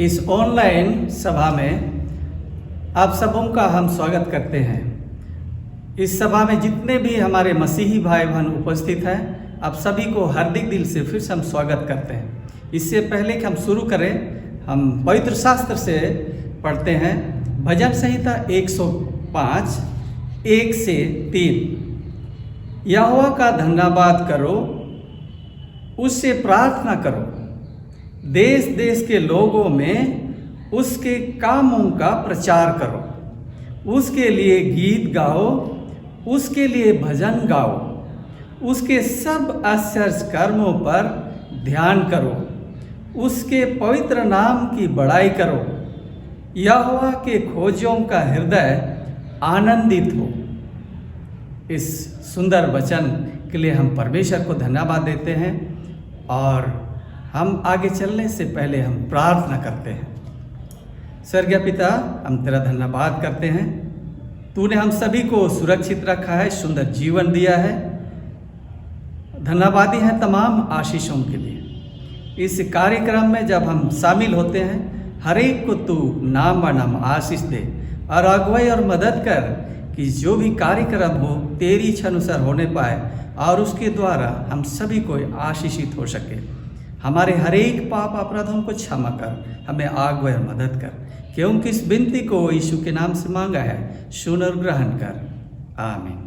इस ऑनलाइन सभा में आप सबों का हम स्वागत करते हैं। इस सभा में जितने भी हमारे मसीही भाई बहन उपस्थित हैं, आप सभी को हार्दिक दिल से फिर से हम स्वागत करते हैं। इससे पहले कि हम शुरू करें, हम पवित्र शास्त्र से पढ़ते हैं भजन संहिता 105 1 से 3। यहोवा का धन्यवाद करो, उससे प्रार्थना करो, देश देश के लोगों में उसके कामों का प्रचार करो। उसके लिए गीत गाओ, उसके लिए भजन गाओ, उसके सब आश्चर्य कर्मों पर ध्यान करो, उसके पवित्र नाम की बड़ाई करो। यहोवा के खोजियों का हृदय आनंदित हो। इस सुंदर वचन के लिए हम परमेश्वर को धन्यवाद देते हैं और हम आगे चलने से पहले हम प्रार्थना करते हैं। स्वर्गीय पिता, हम तेरा धन्यवाद करते हैं। तूने हम सभी को सुरक्षित रखा है, सुंदर जीवन दिया है। धन्यवादी हैं तमाम आशीषों के लिए। इस कार्यक्रम में जब हम शामिल होते हैं, हर एक को तू नाम ब नाम आशीष दे और अगुवाई और मदद कर कि जो भी कार्यक्रम हो तेरी इच्छा अनुसार होने पाए और उसके द्वारा हम सभी को आशीषित हो सके। हमारे हर एक पाप अपराधों को क्षमा कर, हमें अगुवाई और मदद कर, क्योंकि इस विनती को यीशु के नाम से मांगा है। सुन और ग्रहण कर, आमीन।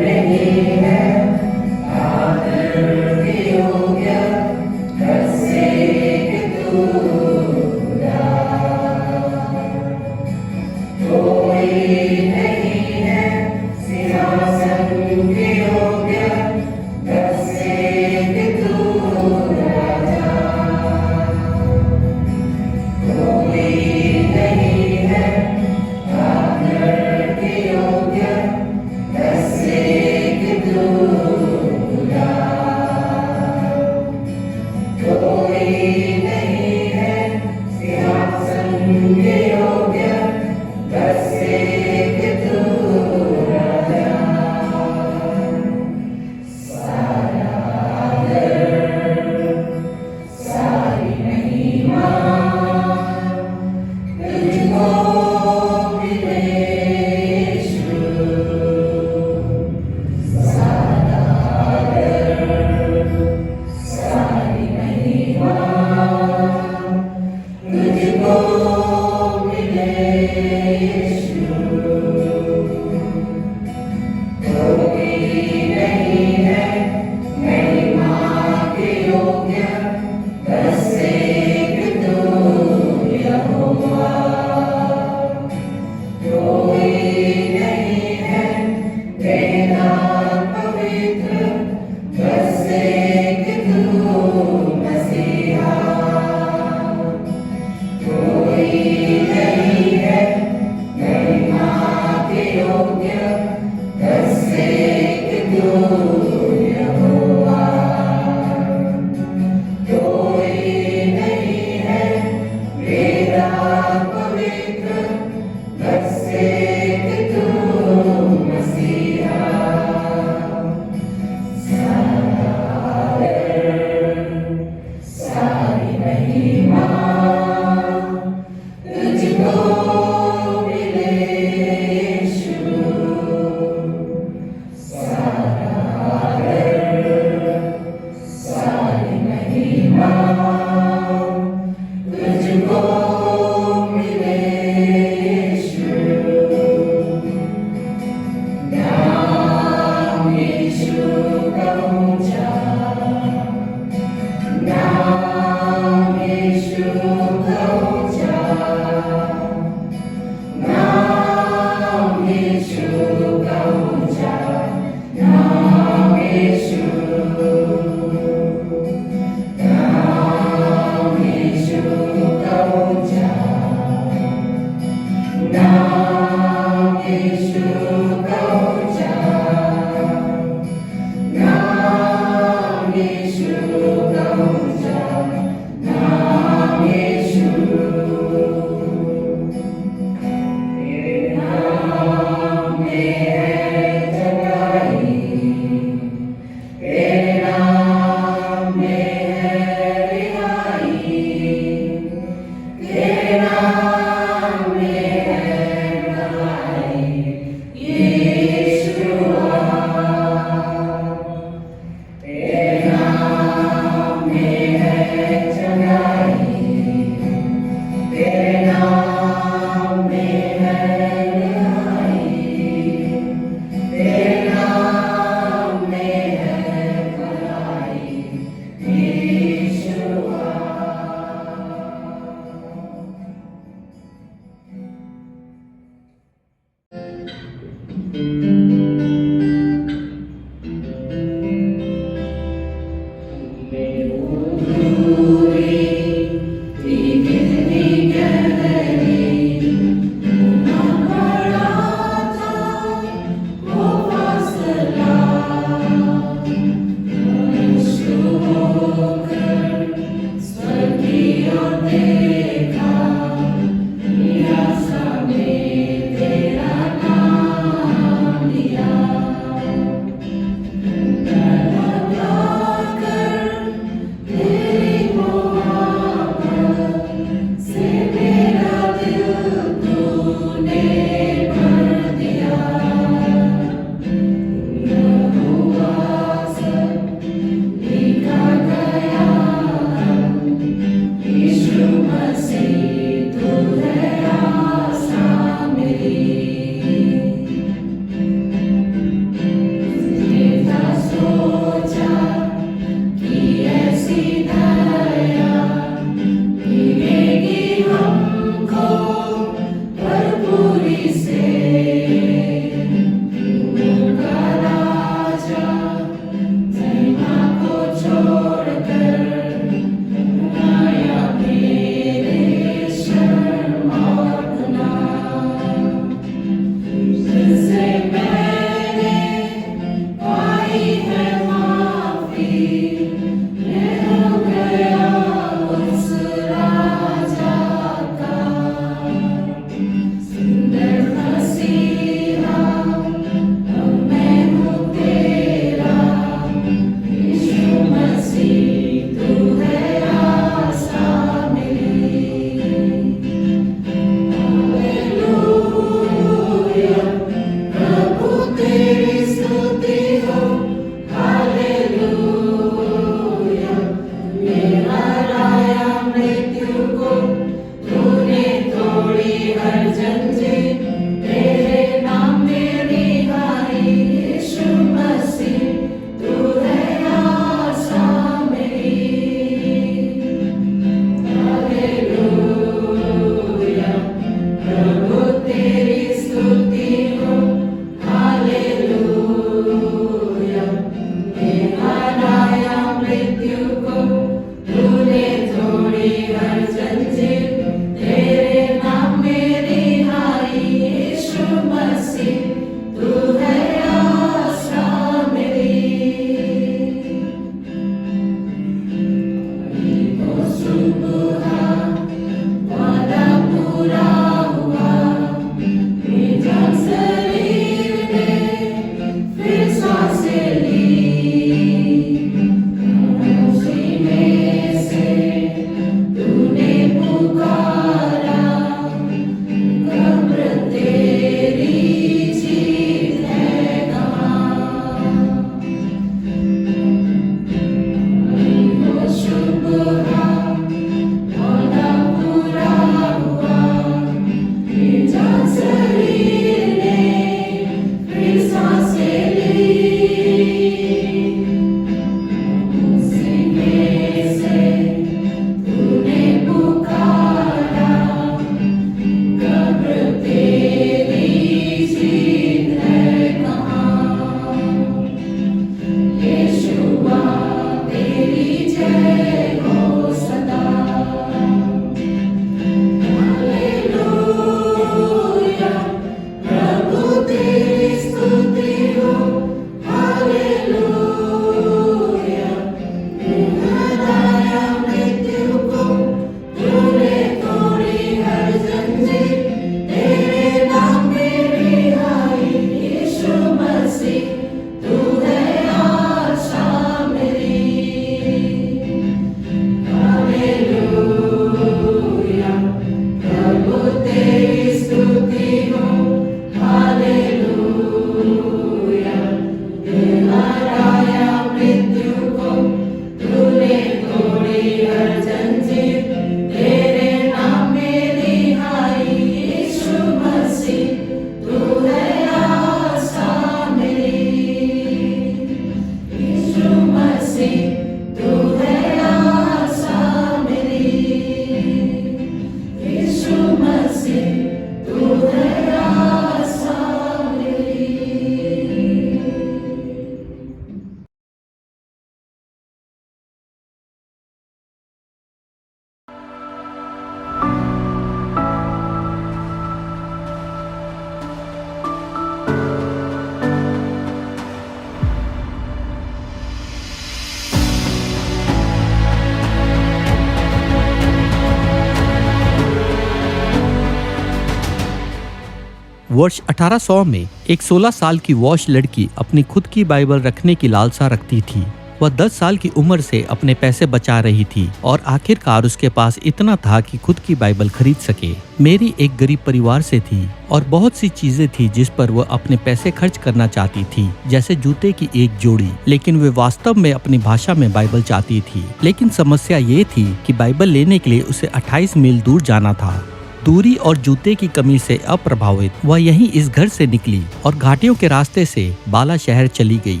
वर्ष 1800 में एक 16 साल की वॉश लड़की अपनी खुद की बाइबल रखने की लालसा रखती थी। वह 10 साल की उम्र से अपने पैसे बचा रही थी और आखिरकार उसके पास इतना था कि खुद की बाइबल खरीद सके। मेरी एक गरीब परिवार से थी और बहुत सी चीजें थी जिस पर वह अपने पैसे खर्च करना चाहती थी, जैसे जूते की एक जोड़ी, लेकिन वे वास्तव में अपनी भाषा में बाइबल चाहती थी। लेकिन समस्या ये थी कि बाइबल लेने के लिए उसे 28 मील दूर जाना था। दूरी और जूते की कमी से अप्रभावित वह यहीं इस घर से निकली और घाटियों के रास्ते से बाला शहर चली गई।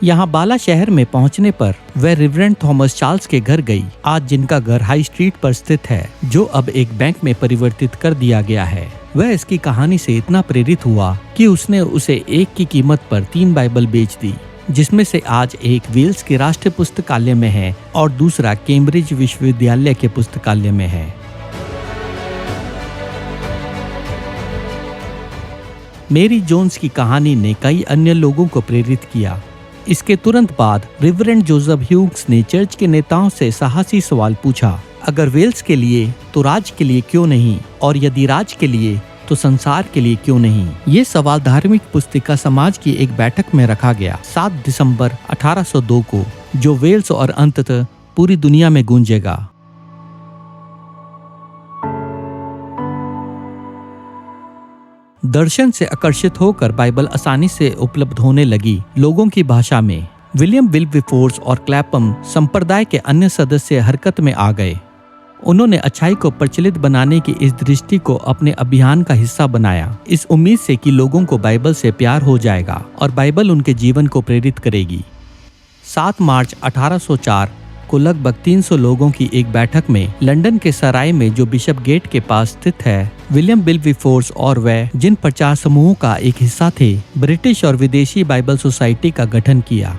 यहाँ बाला शहर में पहुँचने पर वह रिवरेंड थॉमस चार्ल्स के घर गई, आज जिनका घर हाई स्ट्रीट पर स्थित है, जो अब एक बैंक में परिवर्तित कर दिया गया है। वह इसकी कहानी से इतना प्रेरित हुआ कि उसने उसे एक की कीमत पर 3 बाइबल बेच दी, जिसमें से आज एक वेल्स के राष्ट्रीय पुस्तकालय में है और दूसरा कैम्ब्रिज विश्वविद्यालय के पुस्तकालय में है। मेरी जोन्स की कहानी ने कई अन्य लोगों को प्रेरित किया। इसके तुरंत बाद रिवरेंड जोसेफ ह्यूग्स ने चर्च के नेताओं से साहसी सवाल पूछा, अगर वेल्स के लिए तो राज के लिए क्यों नहीं, और यदि राज के लिए तो संसार के लिए क्यों नहीं। ये सवाल धार्मिक पुस्तिका समाज की एक बैठक में रखा गया 7 दिसंबर 1802 को, जो वेल्स और अंततः पूरी दुनिया में गूंजेगा। दर्शन से आकर्षित होकर बाइबल आसानी से उपलब्ध होने लगी लोगों की भाषा में। विलियम विलबरफोर्स और क्लैपम संप्रदाय के अन्य सदस्य हरकत में आ गए। उन्होंने अच्छाई को प्रचलित बनाने की इस दृष्टि को अपने अभियान का हिस्सा बनाया, इस उम्मीद से कि लोगों को बाइबल से प्यार हो जाएगा और बाइबल उनके जीवन को प्रेरित करेगी। 7 मार्च 1804 को लगभग 300 लोगों की एक बैठक में लंदन के सराय में, जो बिशप गेट के पास स्थित है, विलियम विलबरफोर्स और वह जिन प्रचार समूहों का एक हिस्सा थे, ब्रिटिश और विदेशी बाइबल सोसाइटी का गठन किया,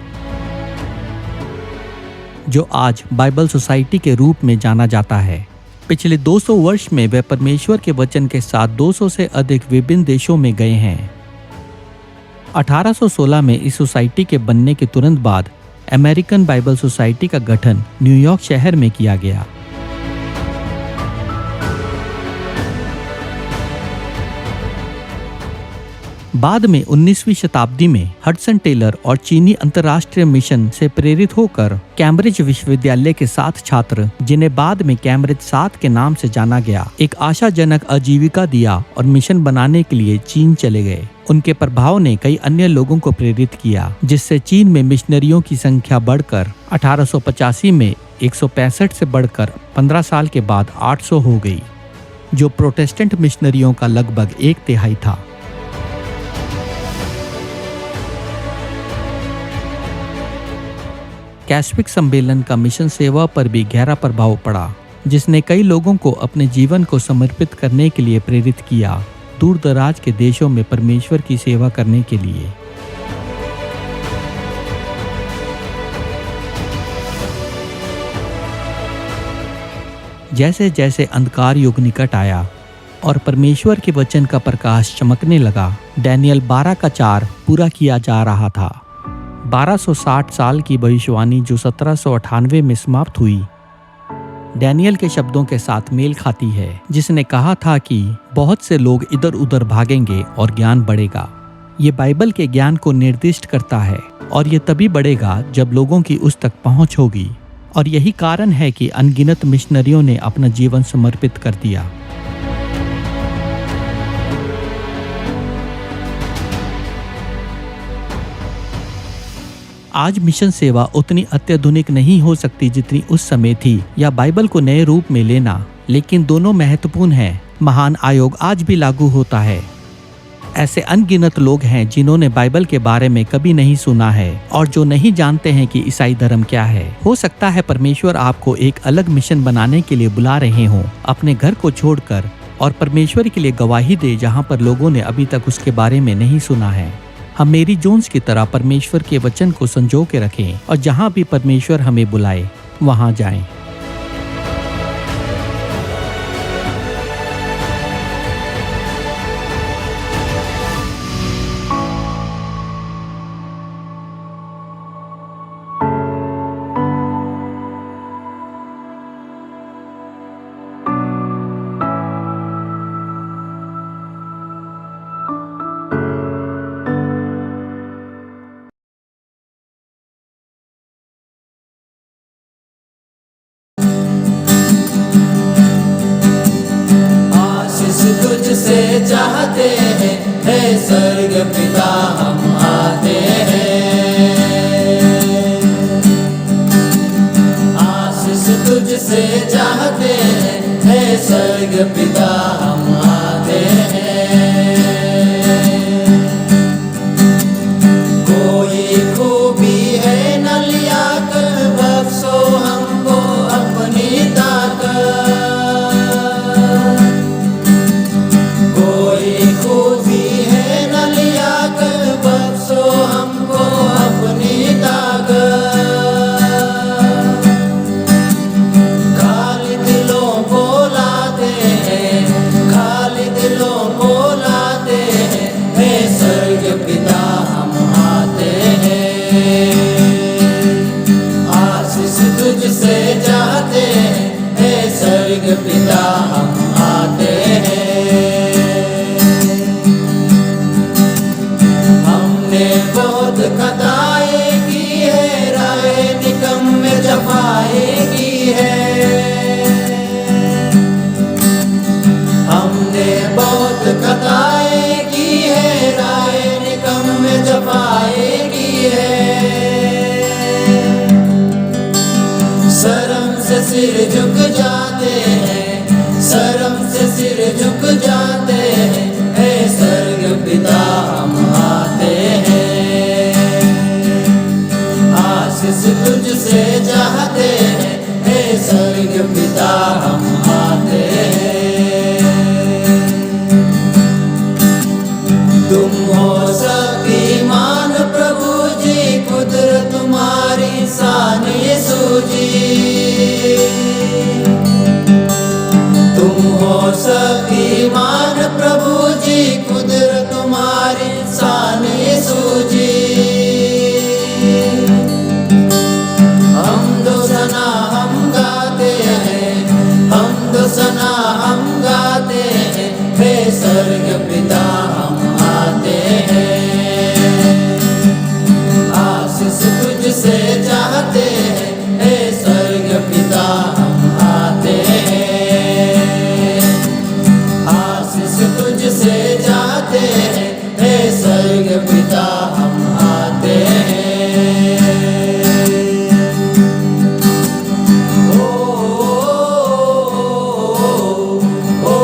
जो आज बाइबल सोसाइटी के रूप में जाना जाता है। पिछले 200 वर्ष में वे परमेश्वर के वचन के साथ 200 से अधिक विभिन्न देशों में गए हैं। 1816 में इस सोसाइटी के बनने के तुरंत बाद अमेरिकन बाइबल सोसाइटी का गठन न्यूयॉर्क शहर में किया गया। बाद में 19वीं शताब्दी में हडसन टेलर और चीनी अंतर्राष्ट्रीय मिशन से प्रेरित होकर कैम्ब्रिज विश्वविद्यालय के 7 छात्र, जिन्हें बाद में कैम्ब्रिज 7 के नाम से जाना गया, एक आशाजनक आजीविका दिया और मिशन बनाने के लिए चीन चले गए। उनके प्रभाव ने कई अन्य लोगों को प्रेरित किया, जिससे चीन में मिशनरियों की संख्या बढ़कर 1885 में 165 से बढ़कर 15 साल के बाद 800 हो गई, जो प्रोटेस्टेंट मिशनरियों का लगभग 1/3 था। कैस्विक सम्मेलन का मिशन सेवा पर भी गहरा प्रभाव पड़ा, जिसने कई लोगों को अपने जीवन को समर्पित करने के लिए प्रेरित किया, दूर दराज के देशों में परमेश्वर की सेवा करने के लिए। जैसे जैसे अंधकार युग निकट आया और परमेश्वर के वचन का प्रकाश चमकने लगा, डैनियल 12:4 पूरा किया जा रहा था। 1260 साल की भविष्यवाणी जो 1798 में समाप्त हुई, डैनियल के शब्दों के साथ मेल खाती है, जिसने कहा था कि बहुत से लोग इधर उधर भागेंगे और ज्ञान बढ़ेगा। ये बाइबल के ज्ञान को निर्दिष्ट करता है और ये तभी बढ़ेगा जब लोगों की उस तक पहुंच होगी, और यही कारण है कि अनगिनत मिशनरियों ने अपना जीवन समर्पित कर दिया। आज मिशन सेवा उतनी अत्याधुनिक नहीं हो सकती जितनी उस समय थी, या बाइबल को नए रूप में लेना, लेकिन दोनों महत्वपूर्ण हैं। महान आयोग आज भी लागू होता है। ऐसे अनगिनत लोग हैं जिन्होंने बाइबल के बारे में कभी नहीं सुना है और जो नहीं जानते हैं कि ईसाई धर्म क्या है। हो सकता है परमेश्वर आपको एक अलग मिशन बनाने के लिए बुला रहे हों, अपने घर को छोड़कर, और परमेश्वर के लिए गवाही दे जहां पर लोगों ने अभी तक उसके बारे में नहीं सुना है। हम मेरी जोन्स की तरह परमेश्वर के वचन को संजो के रखें और जहां भी परमेश्वर हमें बुलाए वहां जाएं। चाहते हैं, हे स्वर्ग पिता हम आते हैं। आशीष तुझसे चाहते हैं, हे स्वर्ग पिता हम आते हैं। कोई खूबी है न लिया कर, बख्शो हमको अपनी ताकत। कोई खूबी है न लिया कर, बख्शो हमको अपनी ताकत। खाली दिलों को लाते हैं, खाली दिलों को लाते हैं, हे स्वर्ग पिता हम आते हैं। आशीष तुझसे चाहते हैं, हे स्वर्ग पिता हम आते हैं। हमने बहुत खताएं की है, राहे निकम्मे जफाएं की है। हमने बहुत खताएं की है, राहे निकम्मे जफाएं की है। शर्म से सिर झुक जाते हैं, शर्म से सिर झुक जाते हैं, हे स्वर्ग पिता हम आते हैं। आशीष तुझसे चाहते हैं, हे स्वर्ग पिता हम आते हैं। तुम हो शक्तिमान प्रभु जी, कुदरत तुम्हारी शान यीशु जी। तुम हो शक्तिमान प्रभु जी, कुदरत तुम्हारी शान यीशु जी। हमदो सना हम गाते हैं, हमदो सना हम गाते हैं, हे स्वर्ग पिता हम आते हैं। आशीष तुझसे चाहते हैं, हे स्वर्ग पिता हम आते हैं। आशीष तुझसे चाहते हैं, हे स्वर्ग पिता हम आते हैं। ओ, ओ, ओ,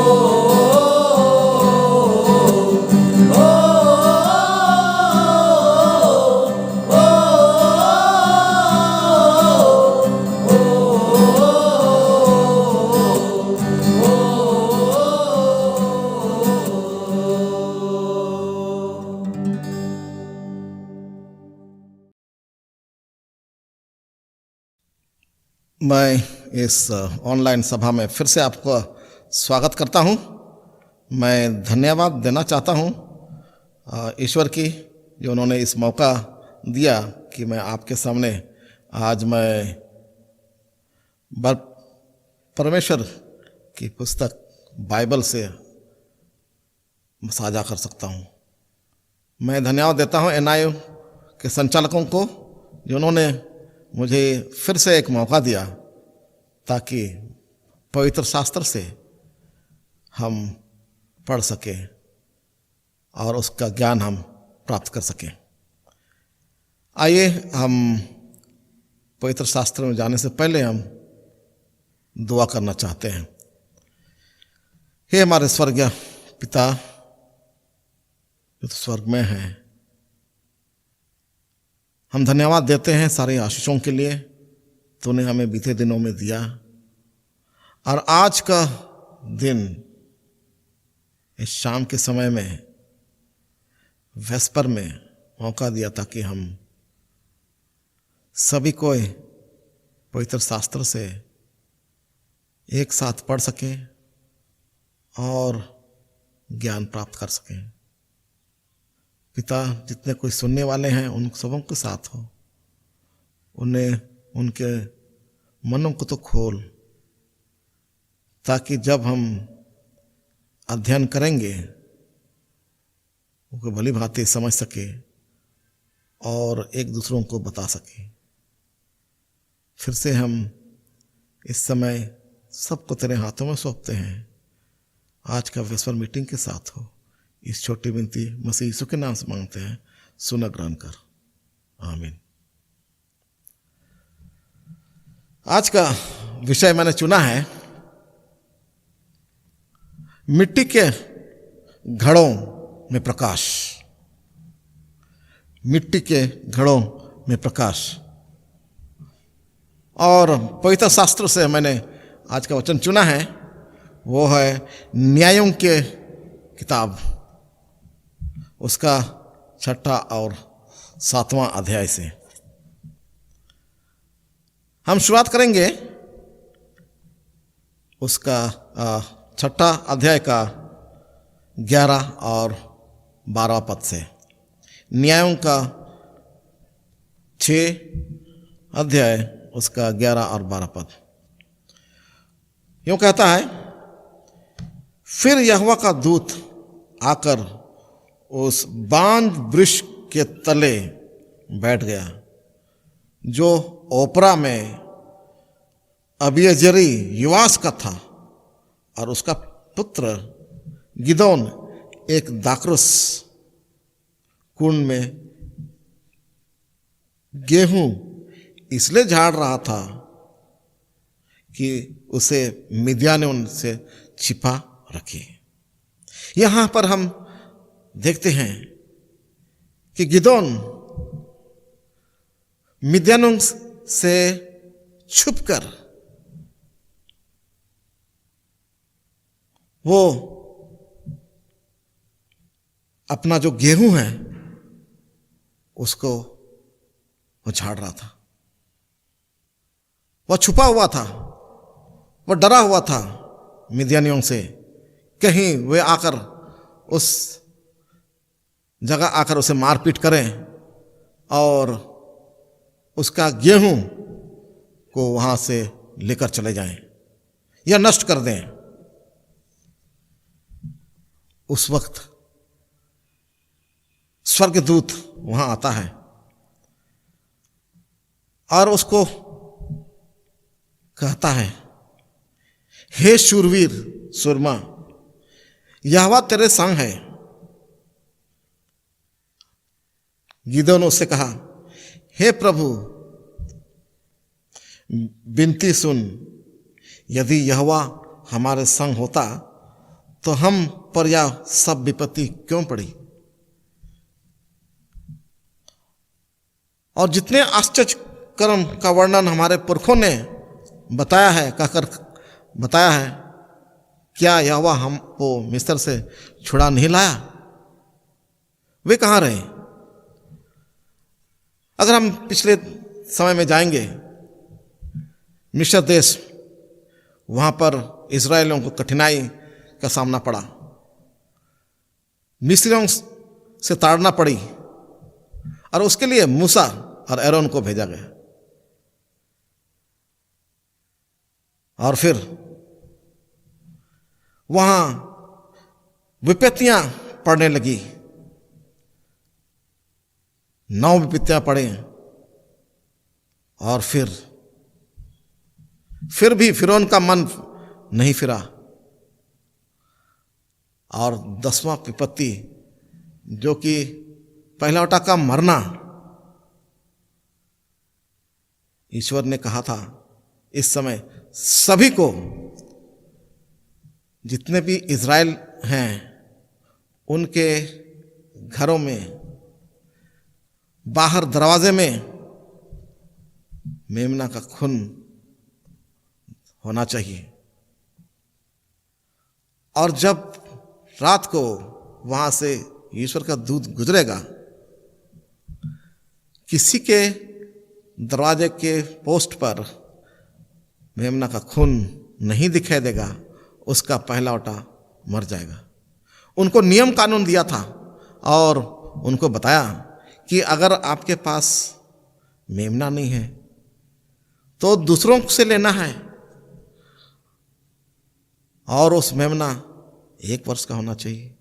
मैं इस ऑनलाइन सभा में फिर से आपका स्वागत करता हूं। मैं धन्यवाद देना चाहता हूं ईश्वर की, जो उन्होंने इस मौका दिया कि मैं आपके सामने आज मैं परमेश्वर की पुस्तक बाइबल से साझा कर सकता हूं। मैं धन्यवाद देता हूं NIU के संचालकों को, जिन्होंने मुझे फिर से एक मौका दिया ताकि पवित्र शास्त्र से हम पढ़ सकें और उसका ज्ञान हम प्राप्त कर सकें। आइए हम पवित्र शास्त्र में जाने से पहले हम दुआ करना चाहते हैं। हे हमारे स्वर्गीय पिता जो तो स्वर्ग में हैं, हम धन्यवाद देते हैं सारे आशीषों के लिए तूने हमें बीते दिनों में दिया, और आज का दिन इस शाम के समय में वेस्पर में मौका दिया ताकि हम सभी को पवित्र शास्त्र से एक साथ पढ़ सकें और ज्ञान प्राप्त कर सकें। पिता, जितने कोई सुनने वाले हैं उन सबों के साथ हो, उन्हें उनके मनों को तो खोल, ताकि जब हम अध्ययन करेंगे उनको भली भांति समझ सके और एक दूसरों को बता सके। फिर से हम इस समय सबको तेरे हाथों में सौंपते हैं। आज का वेस्पर मीटिंग के साथ हो, इस छोटी विनती मसीह यीशु के नाम से मांगते हैं, सुना ग्रहण कर, आमीन। आज का विषय मैंने चुना है मिट्टी के घड़ों में प्रकाश। मिट्टी के घड़ों में प्रकाश। और पवित्र शास्त्र से मैंने आज का वचन चुना है, वो है न्यायों के किताब, उसका 6 और 7वां अध्याय से। हम शुरुआत करेंगे उसका 6 अध्याय का 11 और 12 पद से। न्यायों का 6 अध्याय उसका 11 और 12 पद यूं कहता है, फिर यहोवा का दूत आकर उस बांज वृक्ष के तले बैठ गया जो ओपरा में अबीएजेरी युवास का था, और उसका पुत्र गिदोन एक दाखरस कुंड में गेहूं इसलिए झाड़ रहा था कि उसे मिद्यान ने उनसे छिपा रखे। यहां पर हम देखते हैं कि गिदोन मिद्यानों से छुपकर वो अपना जो गेहूं है उसको वो झाड़ रहा था। वह छुपा हुआ था, वह डरा हुआ था मिद्यानियों से, कहीं वे आकर उस जगह आकर उसे मारपीट करें और उसका गेहूं को वहां से लेकर चले जाएं या नष्ट कर दें। उस वक्त स्वर्गदूत वहां आता है और उसको कहता है, हे शूरवीर सुरमा, यहोवा तेरे संग है। गिदोन उससे कहा, हे प्रभु, विनती सुन, यदि यहोवा हमारे संग होता तो हम पर यह सब विपत्ति क्यों पड़ी। और जितने आश्चर्य कर्म का वर्णन हमारे पुरखों ने बताया है, कहकर बताया है, क्या यहोवा हमको मिस्र से छुड़ा नहीं लाया? वे कहाँ रहे? अगर हम पिछले समय में जाएंगे मिस्र देश, वहां पर इजरायलियों को कठिनाई का सामना पड़ा, मिस्रियों से ताड़ना पड़ी, और उसके लिए मूसा और एरोन को भेजा गया। और फिर वहां विपत्तियां पड़ने लगी, 9 विपत्तियां पड़े, और फिर भी फिरौन का मन नहीं फिरा, और 10वां विपत्ति जो कि पहलौठा का मरना, ईश्वर ने कहा था इस समय सभी को, जितने भी इज़राइल हैं उनके घरों में बाहर दरवाजे में मेमना का खून होना चाहिए। और जब रात को वहां से ईश्वर का दूत गुजरेगा, किसी के दरवाजे के पोस्ट पर मेमना का खून नहीं दिखाई देगा, उसका पहलौठा मर जाएगा। उनको नियम कानून दिया था और उनको बताया कि अगर आपके पास मेमना नहीं है तो दूसरों से लेना है, और उस मेमना 1 वर्ष का होना चाहिए,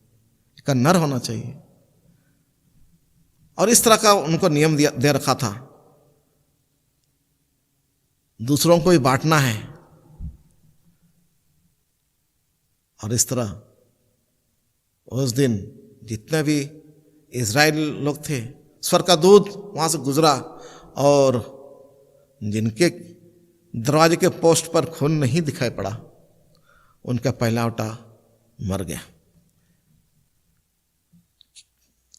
का नर होना चाहिए। और इस तरह का उनको नियम दे रखा था। दूसरों को भी बांटना है, और इस तरह उस दिन जितने भी इज़राइल लोग थे, स्वर्ग का दूत वहाँ से गुजरा और जिनके दरवाजे के पोस्ट पर खून नहीं दिखाई पड़ा, उनका पहलौठा मर गया।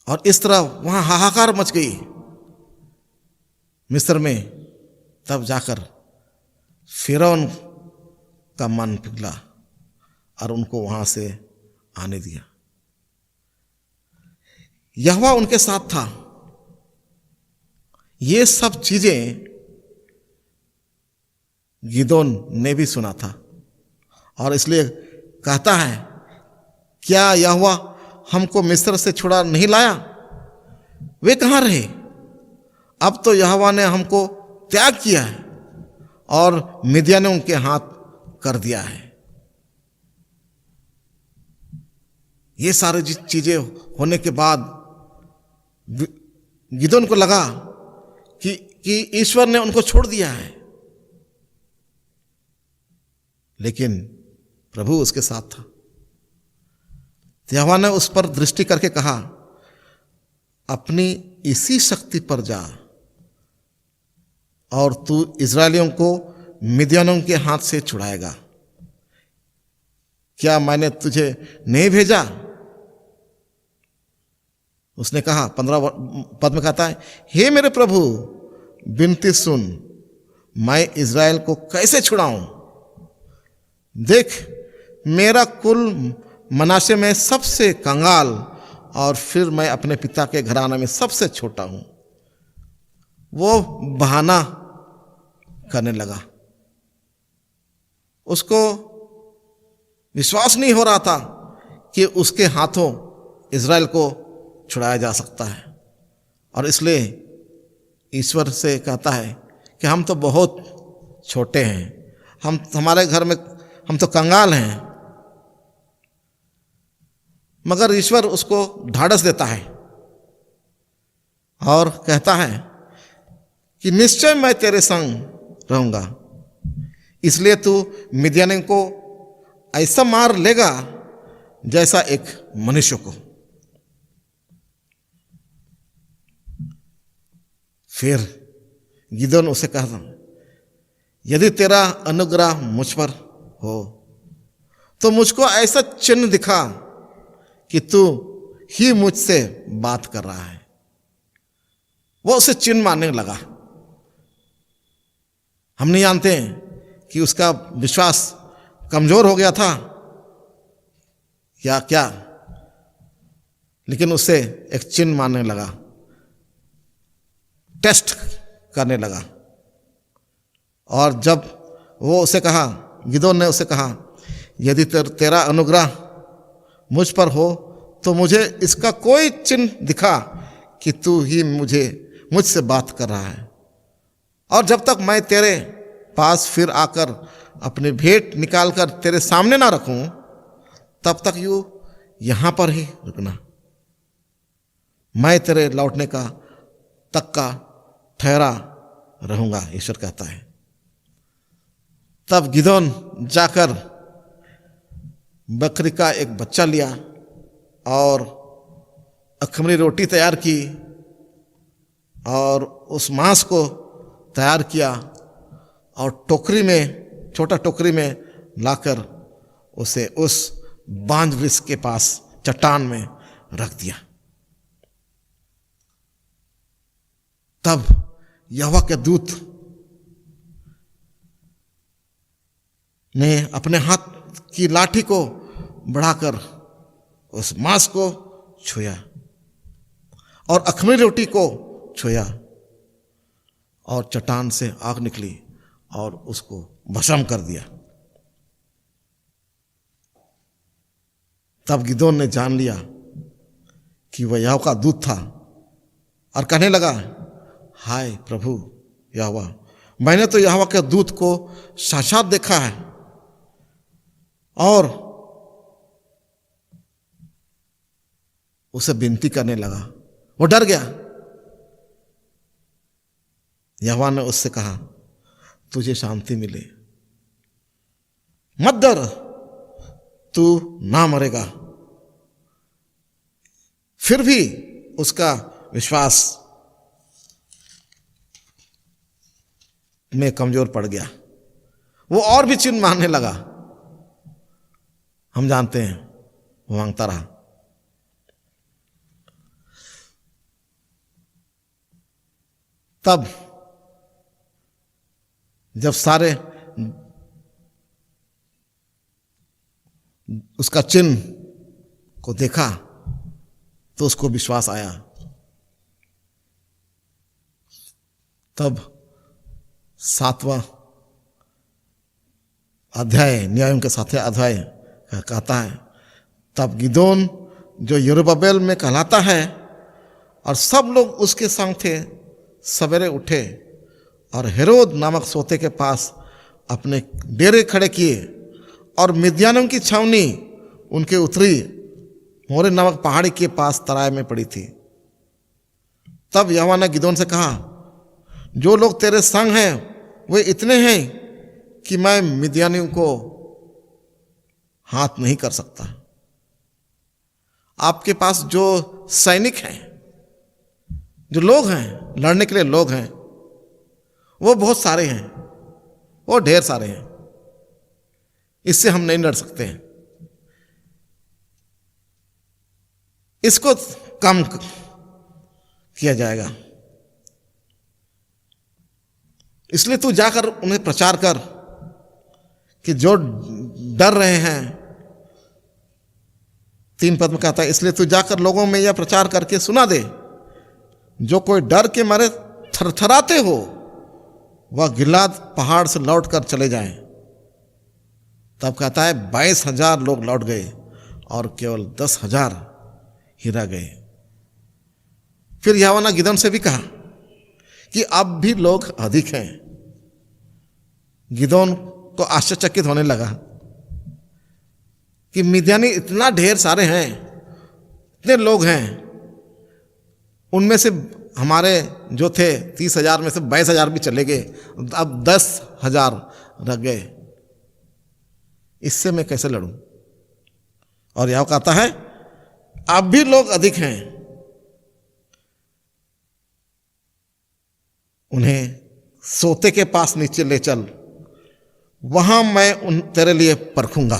और इस तरह वहाँ हाहाकार मच गई मिस्र में। तब जाकर फिरौन का मन पिघला और उनको वहां से आने दिया। यहोवा उनके साथ था। ये सब चीजें गिदोन ने भी सुना था और इसलिए कहता है, क्या यहोवा हमको मिस्र से छुड़ा नहीं लाया? वे कहाँ रहे? अब तो यहोवा ने हमको त्याग किया है और मिद्यान ने उनके हाथ कर दिया है। ये सारी चीजें होने के बाद गिदोन को लगा कि ईश्वर ने उनको छोड़ दिया है, लेकिन प्रभु उसके साथ था। यहोवा ने उस पर दृष्टि करके कहा, अपनी इसी शक्ति पर जा और तू इज़राइलियों को मिद्यानियों के हाथ से छुड़ाएगा। क्या मैंने तुझे नहीं भेजा? उसने कहा, 15 पद में कहता है, हे मेरे प्रभु, विनती सुन, मैं इज़राइल को कैसे छुड़ाऊं? देख, मेरा कुल मनासे में सबसे कंगाल और फिर मैं अपने पिता के घराने में सबसे छोटा हूं। वो बहाना करने लगा। उसको विश्वास नहीं हो रहा था कि उसके हाथों इज़राइल को छुड़ाया जा सकता है, और इसलिए ईश्वर से कहता है कि हम तो बहुत छोटे हैं, हमारे घर में हम तो कंगाल हैं। मगर ईश्वर उसको ढाढ़स देता है और कहता है कि निश्चय मैं तेरे संग रहूंगा, इसलिए तू मिद्यानियों को ऐसा मार लेगा जैसा एक मनुष्य को। फिर गिदोन उसे कहा, यदि तेरा अनुग्रह मुझ पर हो तो मुझको ऐसा चिन्ह दिखा कि तू ही मुझसे बात कर रहा है। वो उसे चिन्ह मानने लगा। हम नहीं जानते कि उसका विश्वास कमजोर हो गया था या क्या, लेकिन उसे एक चिन्ह मानने लगा, टेस्ट करने लगा। और जब वो उसे कहा, गिदोन ने उसे कहा, यदि तेरा अनुग्रह मुझ पर हो तो मुझे इसका कोई चिन्ह दिखा कि तू ही मुझसे बात कर रहा है, और जब तक मैं तेरे पास फिर आकर अपनी भेंट निकालकर तेरे सामने ना रखूं, तब तक यू यहां पर ही रुकना। मैं तेरे लौटने का तक का ठहरा रहूंगा, ईश्वर कहता है। तब गिदोन जाकर बकरी का एक बच्चा लिया और अखमीरी रोटी तैयार की और उस मांस को तैयार किया और टोकरी में, छोटा टोकरी में लाकर उसे उस बांज वृक्ष के पास चट्टान में रख दिया। तब यहोवा के दूत ने अपने हाथ की लाठी को बढ़ाकर उस मांस को छुआ और अखमीरी रोटी को छुआ और चट्टान से आग निकली और उसको भस्म कर दिया। तब गिदोन ने जान लिया कि वह यहोवा का दूत था और कहने लगा, हाय प्रभु यहोवा, मैंने तो यहोवा के दूत को साक्षात देखा है। और उसे विनती करने लगा। वो डर गया। यहोवा ने उससे कहा, तुझे शांति मिले, मत डर, तू ना मरेगा। फिर भी उसका विश्वास में कमजोर पड़ गया। वो और भी चिन्ह मांगने लगा। हम जानते हैं वो मांगता रहा। तब जब सारे उसका चिन्ह को देखा तो उसको विश्वास आया। तब 7वां अध्याय, न्यायों के 7वें अध्याय कहता है, तब गिदोन जो यरुब्बाबेल में कहलाता है और सब लोग उसके संग थे, सवेरे उठे और हेरोद नामक सोते के पास अपने डेरे खड़े किए और मिद्यानियों की छावनी उनके उत्तरी मोरे नामक पहाड़ी के पास तराई में पड़ी थी। तब यहोवा ने गिदोन से कहा, जो लोग तेरे संग हैं वे इतने हैं कि मैं मिद्यानियों को हाथ नहीं कर सकता। आपके पास जो सैनिक हैं, जो लोग हैं, लड़ने के लिए लोग हैं, वो बहुत सारे हैं, वो ढेर सारे हैं। इससे हम नहीं लड़ सकते हैं। इसको कम किया जाएगा। इसलिए तू जाकर उन्हें प्रचार कर कि जो डर रहे हैं, 3 पद में कहता है, इसलिए तू जाकर लोगों में यह प्रचार करके सुना दे, जो कोई डर के मारे थरथराते हो वह गिलाद पहाड़ से लौटकर चले जाएं। तब कहता है 22,000 लोग लौट गए और केवल 10,000 ही रह गए। फिर यहोवा ने गिदोन से भी कहा कि अब भी लोग अधिक हैं। गिदोन को आश्चर्यचकित होने लगा कि मिद्यानी इतना ढेर सारे हैं, इतने लोग हैं, उनमें से हमारे जो थे 30,000 में से 22,000 भी चले गए, अब 10,000 रह गए। इससे मैं कैसे लड़ूं? और यह कहता है अब भी लोग अधिक हैं, उन्हें सोते के पास नीचे ले चल, वहां मैं तेरे लिए परखूंगा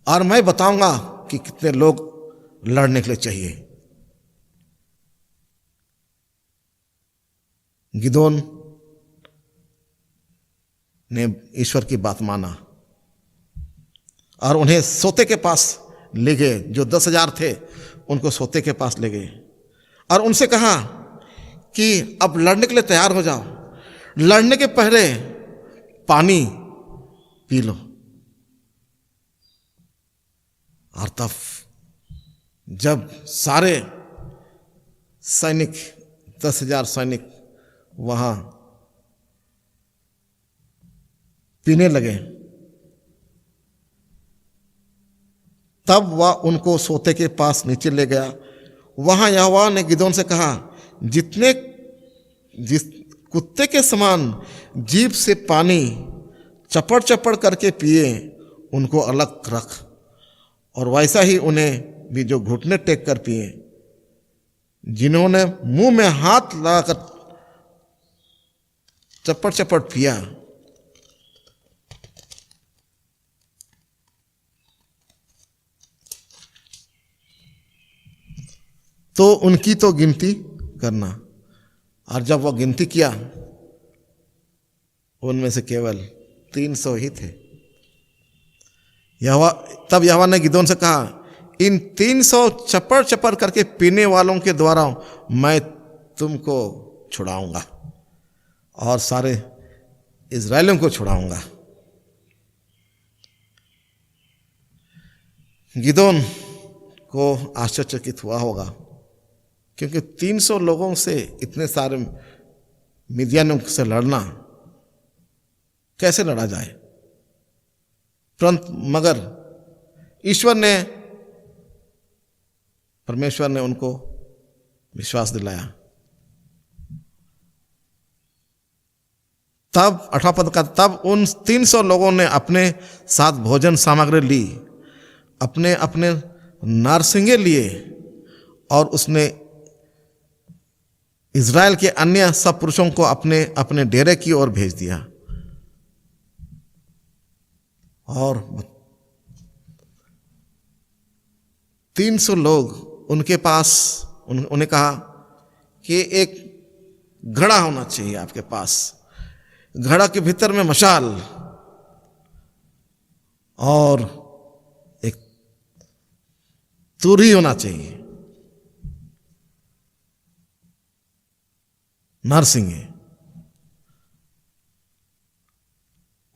और मैं बताऊंगा कि कितने लोग लड़ने के लिए चाहिए। गिदोन ने ईश्वर की बात माना और उन्हें सोते के पास ले गए। जो 10,000 थे उनको सोते के पास ले गए और उनसे कहा कि अब लड़ने के लिए तैयार हो जाओ, लड़ने के पहले पानी पी लो। और तब जब सारे सैनिक 10,000 सैनिक वहां पीने लगे, तब वह उनको सोते के पास नीचे ले गया। वहां यहोवा ने गिदोन से कहा, जिस कुत्ते के समान जीभ से पानी चपड़ चपड़ करके पिए उनको अलग रख, और वैसा ही उन्हें भी जो घुटने टेक कर पिए। जिन्होंने मुंह में हाथ लगाकर चपड़ चपड़ पिया, तो उनकी तो गिनती करना। और जब वह गिनती किया, उनमें से केवल 300 ही थे। तब यहोवा ने गिदोन से कहा, इन 300 चपड़ चपड़ करके पीने वालों के द्वारा मैं तुमको छुड़ाऊंगा और सारे इज़राइलियों को छुड़ाऊंगा। गिदोन को आश्चर्यचकित हुआ होगा, क्योंकि 300 लोगों से इतने सारे मिद्यानियों से लड़ना कैसे लड़ा जाए। परंतु मगर परमेश्वर ने उनको विश्वास दिलाया। तब 8वां पद का, तब उन 300 लोगों ने अपने साथ भोजन सामग्री ली, अपने अपने नारसिंगे लिए और उसने इज़राइल के अन्य सब पुरुषों को अपने अपने डेरे की ओर भेज दिया। और 300 लोग उनके पास, उन्हें कहा कि एक घड़ा होना चाहिए आपके पास, घड़ा के भीतर में मशाल और एक तुरही होना चाहिए, नरसिंह।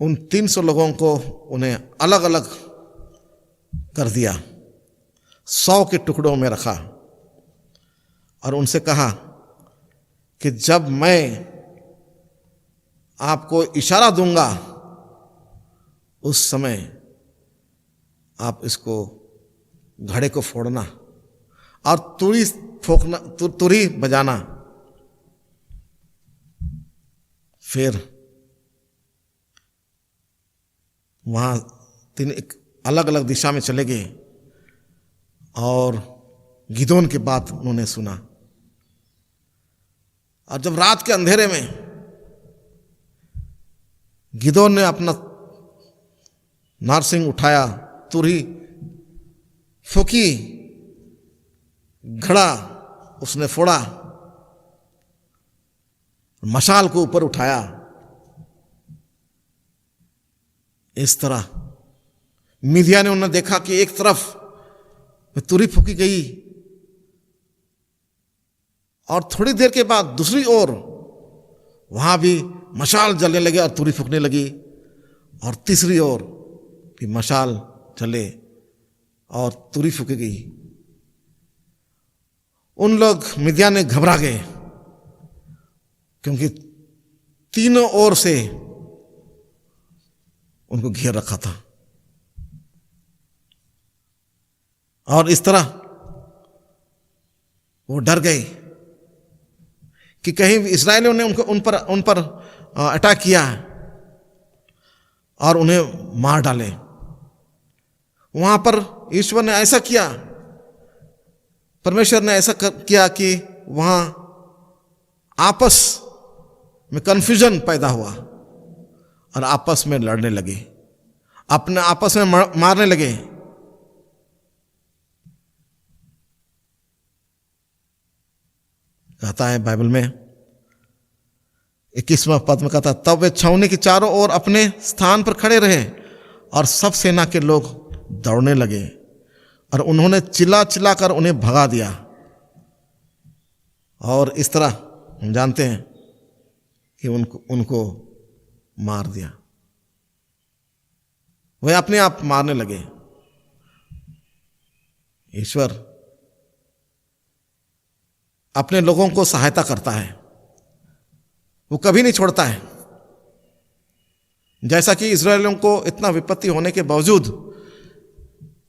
उन 300 लोगों को उन्हें अलग अलग कर दिया, 100 के टुकड़ों में रखा और उनसे कहा कि जब मैं आपको इशारा दूंगा उस समय आप इसको घड़े को फोड़ना और तुरही बजाना। फिर वहां 3 एक अलग अलग दिशा में चले गए और गिदोन की बात उन्होंने सुना। और जब रात के अंधेरे में गिदोन ने अपना नारसिंग उठाया, तुरही फूकी, घड़ा उसने फोड़ा, मशाल को ऊपर उठाया। इस तरह मिदिया ने उन्हें देखा कि एक तरफ तुरही फूकी गई और थोड़ी देर के बाद दूसरी ओर वहां भी मशाल जलने लगे और तुरही फूकने लगी, और तीसरी ओर भी मशाल जले और तुरही फूकी गई। उन लोग मिदियान ने घबरा गए क्योंकि तीनों ओर से उनको घेर रखा था। और इस तरह वो डर गए कि कहीं इस्राएलियों ने उन पर अटैक किया और उन्हें मार डाले। वहां पर ईश्वर ने ऐसा किया, परमेश्वर ने ऐसा किया कि वहां आपस में कंफ्यूजन पैदा हुआ और आपस में लड़ने लगे, अपने आपस में मारने लगे। कहता है बाइबल में 21वां पद में कहता, तब वे छावनी के चारों ओर अपने स्थान पर खड़े रहे और सब सेना के लोग दौड़ने लगे और उन्होंने चिल्ला चिल्ला कर उन्हें भगा दिया। और इस तरह हम जानते हैं कि उनको मार दिया। वे अपने आप मारने लगे। ईश्वर अपने लोगों को सहायता करता है, वो कभी नहीं छोड़ता है। जैसा कि इस्राएलियों को इतना विपत्ति होने के बावजूद,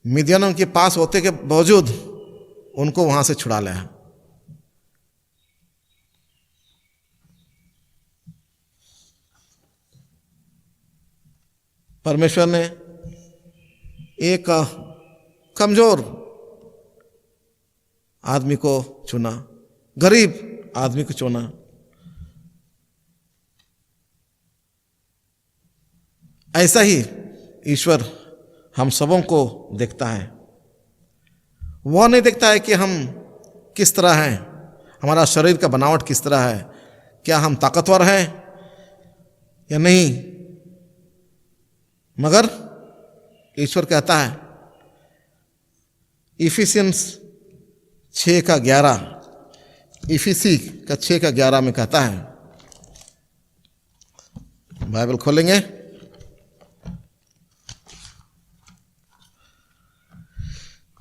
मिदियानों के पास होते के बावजूद उनको वहां से छुड़ा लाया। परमेश्वर ने एक कमजोर आदमी को चुना, गरीब आदमी को चुना। ऐसा ही ईश्वर हम सबों को देखता है। वह नहीं देखता है कि हम किस तरह हैं, हमारा शरीर का बनावट किस तरह है, क्या हम ताकतवर हैं या नहीं, मगर ईश्वर कहता है इफिसियंस 6:11, इफिसी का 6:11 में कहता है, बाइबल खोलेंगे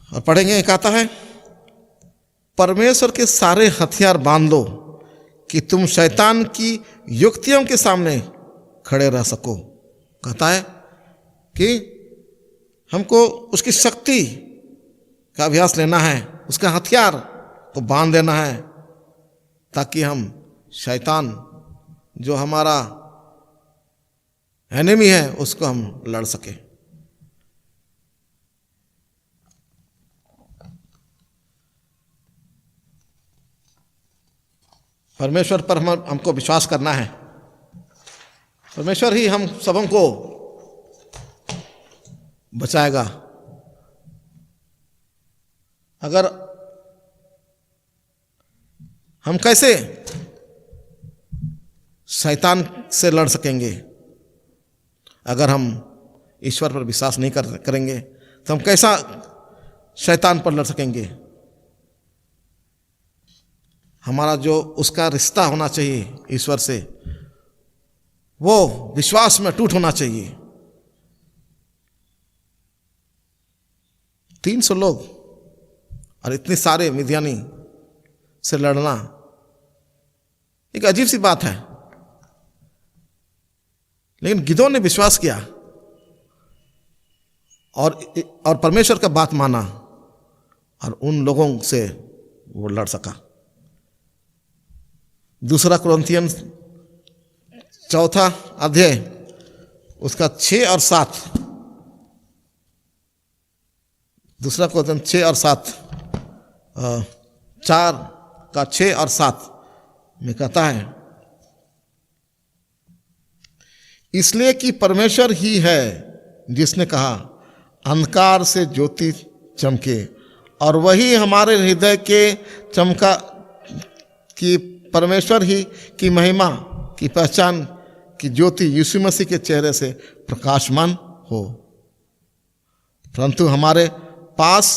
और पढ़ेंगे। कहता है, परमेश्वर के सारे हथियार बांध लो कि तुम शैतान की युक्तियों के सामने खड़े रह सको। कहता है कि हमको उसकी शक्ति का अभ्यास लेना है, उसका हथियार को बांध देना है, ताकि हम शैतान जो हमारा एनिमी है उसको हम लड़ सके। परमेश्वर पर हमको विश्वास करना है। परमेश्वर ही हम सबों को बचाएगा। अगर हम कैसे शैतान से लड़ सकेंगे? अगर हम ईश्वर पर विश्वास नहीं करेंगे तो हम कैसा शैतान पर लड़ सकेंगे? हमारा जो उसका रिश्ता होना चाहिए ईश्वर से, वो विश्वास में टूट होना चाहिए। 300 लोग और इतने सारे मिद्यानी से लड़ना एक अजीब सी बात है, लेकिन गिदोन ने विश्वास किया और परमेश्वर का बात माना और उन लोगों से वो लड़ सका। 2 कुरिन्थियन 4 अध्याय उसका 6 और 7, 2 कुरिन्थियन 6 और 7, 4 का 6 और 7 में कहता है, इसलिए कि परमेश्वर ही है जिसने कहा अंधकार से ज्योति चमके, और वही हमारे हृदय के चमका कि परमेश्वर ही की महिमा की पहचान की ज्योति यीशु मसीह के चेहरे से प्रकाशमान हो। परंतु हमारे पास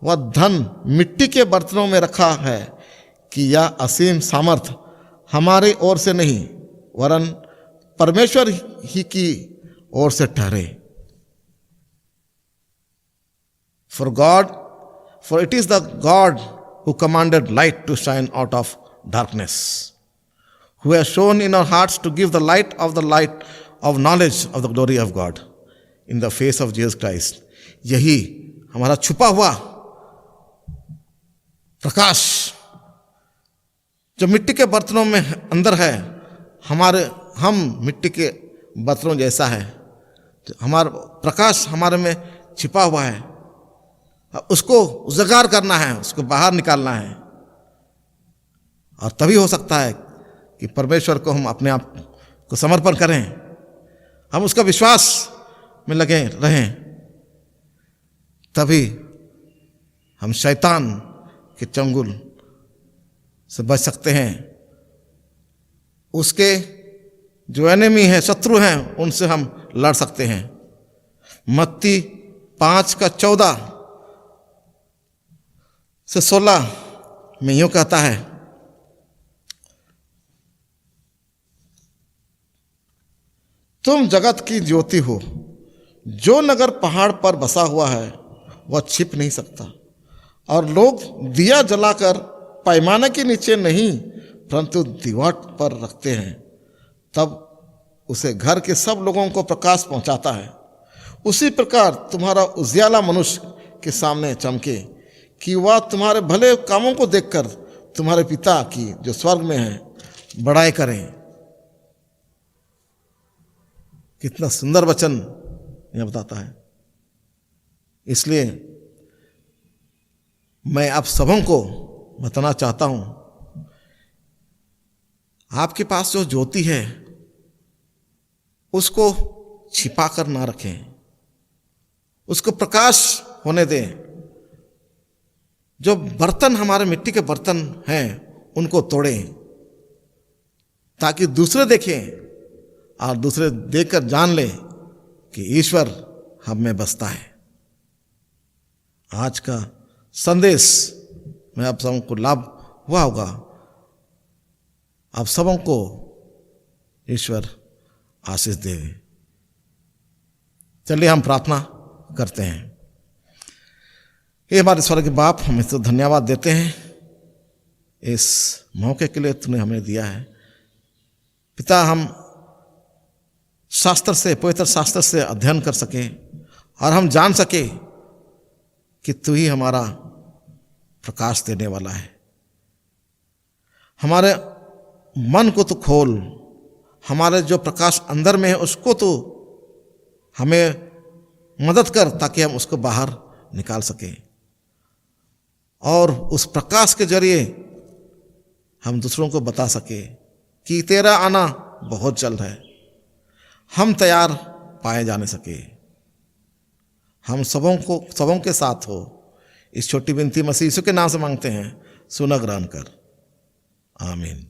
वह धन मिट्टी के बर्तनों में रखा है कि यह असीम सामर्थ हमारी ओर से नहीं वरन परमेश्वर ही की ओर से ठहरे। For it is the God who commanded light to shine out of darkness, who has shown in our hearts to give the light of knowledge of the glory of God in the face of Jesus Christ। यही हमारा छुपा हुआ प्रकाश जो मिट्टी के बर्तनों में अंदर है, हम मिट्टी के बर्तनों जैसा है, हमारा प्रकाश हमारे में छिपा हुआ है, उसको उजागर करना है, उसको बाहर निकालना है। और तभी हो सकता है कि परमेश्वर को हम अपने आप को समर्पण करें, हम उसका विश्वास में लगे रहें, तभी हम शैतान के चंगुल से बच सकते हैं। उसके जो एनिमी हैं, शत्रु हैं, उनसे हम लड़ सकते हैं। मत्ती 5 का 14 से 16 में यूं कहता है, तुम जगत की ज्योति हो, जो नगर पहाड़ पर बसा हुआ है वह छिप नहीं सकता, और लोग दिया जलाकर पैमाने के नीचे नहीं परंतु दीवार पर रखते हैं, तब उसे घर के सब लोगों को प्रकाश पहुंचाता है। उसी प्रकार तुम्हारा उजियाला मनुष्य के सामने चमके कि वह तुम्हारे भले कामों को देखकर तुम्हारे पिता की जो स्वर्ग में है बड़ाई करें। कितना सुंदर वचन यह बताता है। इसलिए मैं आप सबों को बताना चाहता हूं, आपके पास जो ज्योति है उसको छिपा कर ना रखें, उसको प्रकाश होने दें। जो बर्तन हमारे मिट्टी के बर्तन हैं उनको तोड़ें, ताकि दूसरे देखें और दूसरे देखकर जान लें कि ईश्वर हम में बसता है। आज का संदेश में आप सबों को लाभ हुआ होगा। आप सबों को ईश्वर आशीष दे। चलिए हम प्रार्थना करते हैं। ये हमारे स्वर्ग के बाप, हम तो धन्यवाद देते हैं इस मौके के लिए तूने हमें दिया है। पिता, हम शास्त्र से, पवित्र शास्त्र से अध्ययन कर सके और हम जान सके कि तू ही हमारा प्रकाश देने वाला है। हमारे मन को तो खोल, हमारे जो प्रकाश अंदर में है उसको तो हमें मदद कर, ताकि हम उसको बाहर निकाल सकें और उस प्रकाश के जरिए हम दूसरों को बता सके कि तेरा आना बहुत जल्द है, हम तैयार पाए जाने सके। हम सबों के साथ हो। इस छोटी विनती मसीह यीशु के नाम से मांगते हैं, सुना ग्रहण कर। आमीन।